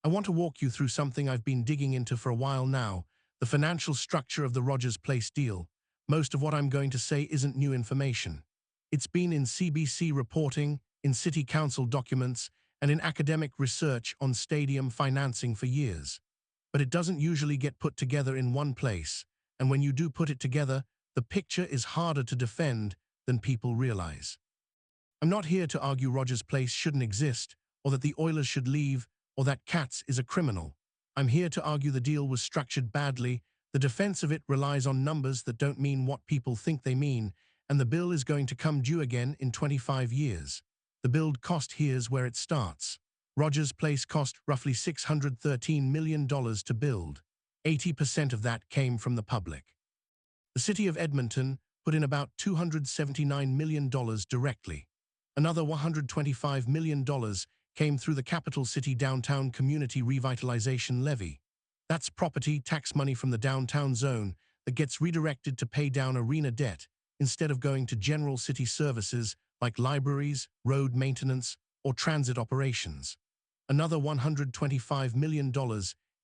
I want to walk you through something I've been digging into for a while now, the financial structure of the Rogers Place deal. Most of what I'm going to say isn't new information. It's been in CBC reporting, in city council documents, and in academic research on stadium financing for years. But it doesn't usually get put together in one place, and when you do put it together, the picture is harder to defend than people realize. I'm not here to argue Rogers Place shouldn't exist, or that the Oilers should leave, or that Katz is a criminal. I'm here to argue the deal was structured badly, the defense of it relies on numbers that don't mean what people think they mean, and the bill is going to come due again in 25 years. The build cost here's where it starts. Rogers Place cost roughly $613 million to build. 80% of that came from the public. The city of Edmonton put in about $279 million directly. Another $125 million came through the capital city downtown community revitalization levy. That's property tax money from the downtown zone that gets redirected to pay down arena debt instead of going to general city services like libraries, road maintenance, or transit operations. Another $125 million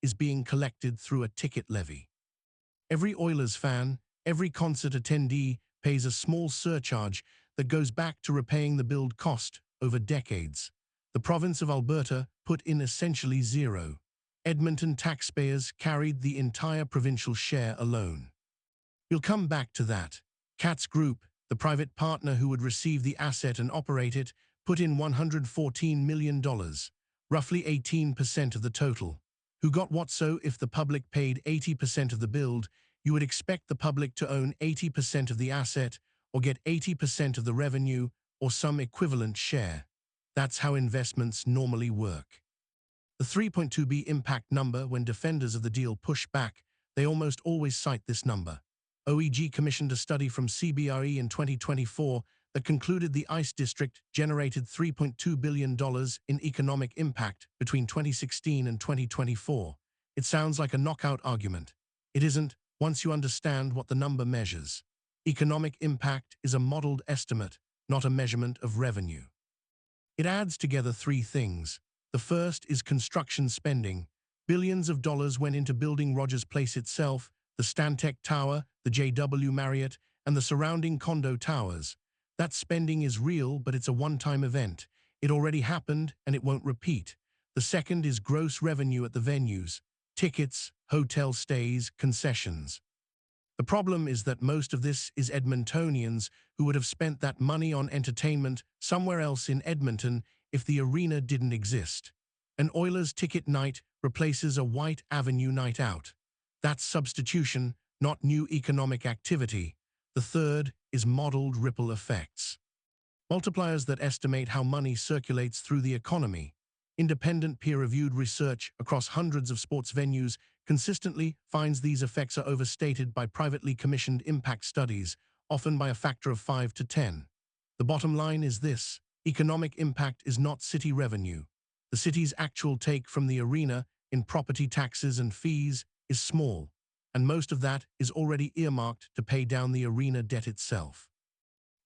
is being collected through a ticket levy. Every Oilers fan, every concert attendee pays a small surcharge that goes back to repaying the build cost over decades. The province of Alberta put in essentially zero. Edmonton taxpayers carried the entire provincial share alone. We'll come back to that. Katz Group, the private partner who would receive the asset and operate it, put in $114 million, roughly 18% of the total. Who got what? So if the public paid 80% of the build, you would expect the public to own 80% of the asset or get 80% of the revenue or some equivalent share. That's how investments normally work. The 3.2B impact number, when defenders of the deal push back, they almost always cite this number. OEG commissioned a study from CBRE in 2024 that concluded the ICE district generated $3.2 billion in economic impact between 2016 and 2024. It sounds like a knockout argument. It isn't, once you understand what the number measures. Economic impact is a modeled estimate, not a measurement of revenue. It adds together three things. The first is construction spending. Billions of dollars went into building Rogers Place itself, the Stantec Tower, the JW Marriott, and the surrounding condo towers. That spending is real, but it's a one-time event. It already happened, and it won't repeat. The second is gross revenue at the venues. Tickets, hotel stays, concessions. The problem is that most of this is Edmontonians who would have spent that money on entertainment somewhere else in Edmonton if the arena didn't exist. An Oilers ticket night replaces a White Avenue night out. That's substitution, not new economic activity. The third is modeled ripple effects. Multipliers that estimate how money circulates through the economy. Independent peer-reviewed research across hundreds of sports venues consistently finds these effects are overstated by privately commissioned impact studies, often by a factor of 5 to 10. The bottom line is this: economic impact is not city revenue. The city's actual take from the arena in property taxes and fees is small, and most of that is already earmarked to pay down the arena debt itself.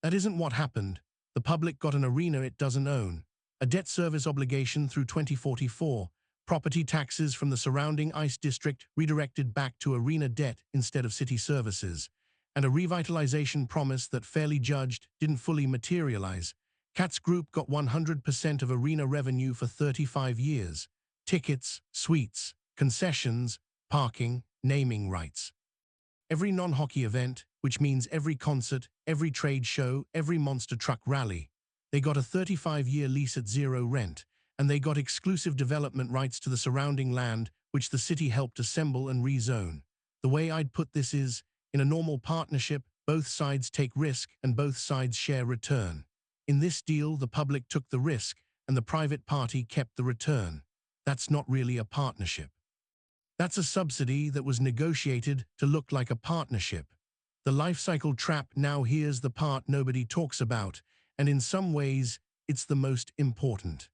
That isn't what happened. The public got an arena it doesn't own, a debt service obligation through 2044, property taxes from the surrounding ICE district redirected back to arena debt instead of city services, and a revitalization promise that, fairly judged, didn't fully materialize. Katz Group got 100% of arena revenue for 35 years. Tickets, suites, concessions, parking, naming rights. Every non-hockey event, which means every concert, every trade show, every monster truck rally. They got a 35-year lease at zero rent, and they got exclusive development rights to the surrounding land, which the city helped assemble and rezone. The way I'd put this is, in a normal partnership, both sides take risk and both sides share return. In this deal, the public took the risk, and the private party kept the return. That's not really a partnership. That's a subsidy that was negotiated to look like a partnership. The life cycle trap. Now here's the part nobody talks about, and in some ways, it's the most important.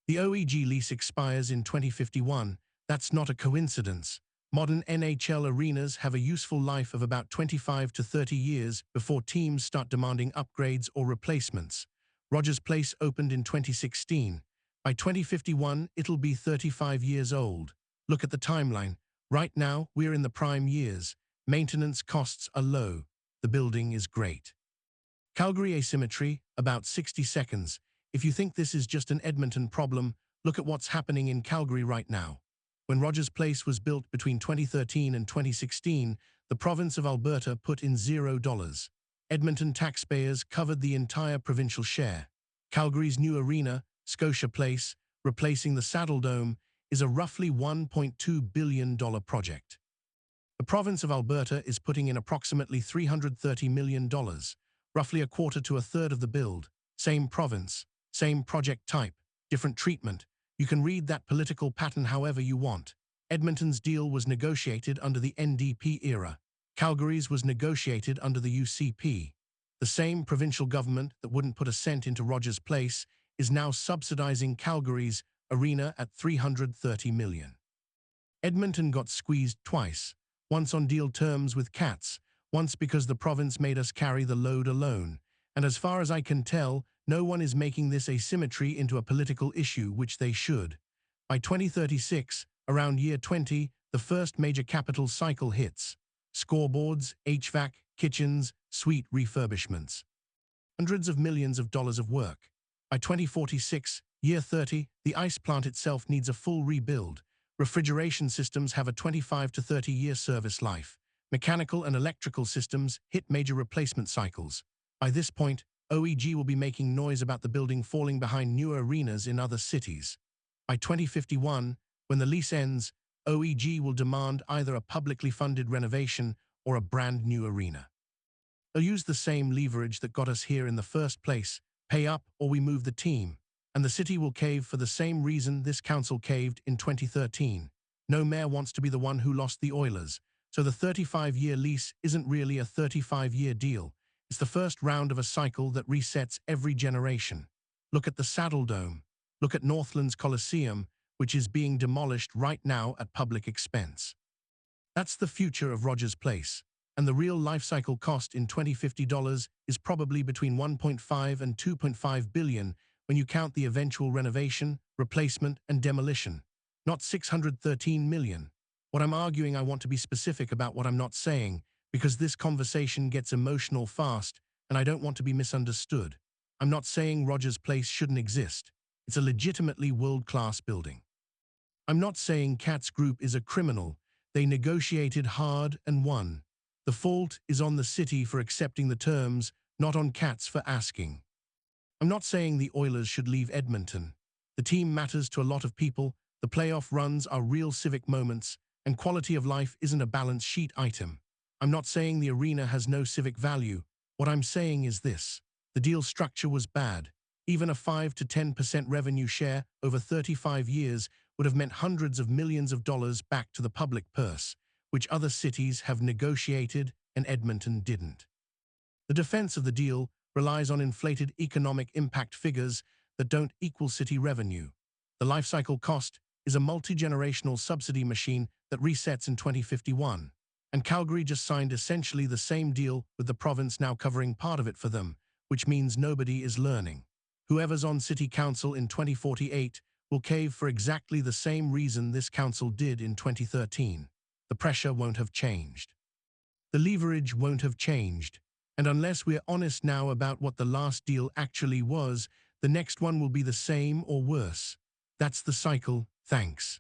The OEG lease expires in 2051. That's not a coincidence. Modern NHL arenas have a useful life of about 25 to 30 years before teams start demanding upgrades or replacements. Rogers Place opened in 2016. By 2051, it'll be 35 years old. Look at the timeline. Right now, we're in the prime years. Maintenance costs are low. The building is great. Calgary asymmetry, about 60 seconds. If you think this is just an Edmonton problem, look at what's happening in Calgary right now. When Rogers Place was built between 2013 and 2016, the province of Alberta put in $0. Edmonton taxpayers covered the entire provincial share. Calgary's new arena, Scotia Place, replacing the Saddle Dome, is a roughly $1.2 billion project. The province of Alberta is putting in approximately $330 million, roughly a quarter to a third of the build. Same province, same project type, different treatment. You can read that political pattern however you want. Edmonton's deal was negotiated under the NDP era. Calgary's was negotiated under the UCP. The same provincial government that wouldn't put a cent into Rogers Place is now subsidizing Calgary's arena at $330 million. Edmonton got squeezed twice, once on deal terms with Cats, once because the province made us carry the load alone. And as far as I can tell, no one is making this asymmetry into a political issue, which they should. By 2036, around year 20, the first major capital cycle hits. Scoreboards, HVAC, kitchens, suite refurbishments. Hundreds of millions of dollars of work. By 2046, year 30, the ice plant itself needs a full rebuild. Refrigeration systems have a 25 to 30-year service life. Mechanical and electrical systems hit major replacement cycles. By this point, OEG will be making noise about the building falling behind newer arenas in other cities. By 2051, when the lease ends, OEG will demand either a publicly funded renovation or a brand new arena. They'll use the same leverage that got us here in the first place, pay up or we move the team. And the city will cave for the same reason this council caved in 2013. No mayor wants to be the one who lost the Oilers, so the 35-year lease isn't really a 35-year deal. It's the first round of a cycle that resets every generation. Look at the Saddle Dome. Look at Northland's Coliseum, which is being demolished right now at public expense. That's the future of Rogers Place, and the real life cycle cost in $2050 is probably between $1.5 and $2.5 billion when you count the eventual renovation, replacement, and demolition, not $613 million. What I'm arguing, I want to be specific about what I'm not saying, because this conversation gets emotional fast, and I don't want to be misunderstood. I'm not saying Rogers Place shouldn't exist. It's a legitimately world-class building. I'm not saying Cats Group is a criminal. They negotiated hard and won. The fault is on the city for accepting the terms, not on Cats for asking. I'm not saying the Oilers should leave Edmonton. The team matters to a lot of people, the playoff runs are real civic moments, and quality of life isn't a balance sheet item. I'm not saying the arena has no civic value. What I'm saying is this: the deal structure was bad. Even a 5 to 10% revenue share over 35 years would have meant hundreds of millions of dollars back to the public purse, which other cities have negotiated and Edmonton didn't. The defense of the deal relies on inflated economic impact figures that don't equal city revenue. The life cycle cost is a multi-generational subsidy machine that resets in 2051. And Calgary just signed essentially the same deal with the province now covering part of it for them, which means nobody is learning. Whoever's on city council in 2048 will cave for exactly the same reason this council did in 2013. The pressure won't have changed. The leverage won't have changed. And unless we're honest now about what the last deal actually was, the next one will be the same or worse. That's the cycle. Thanks.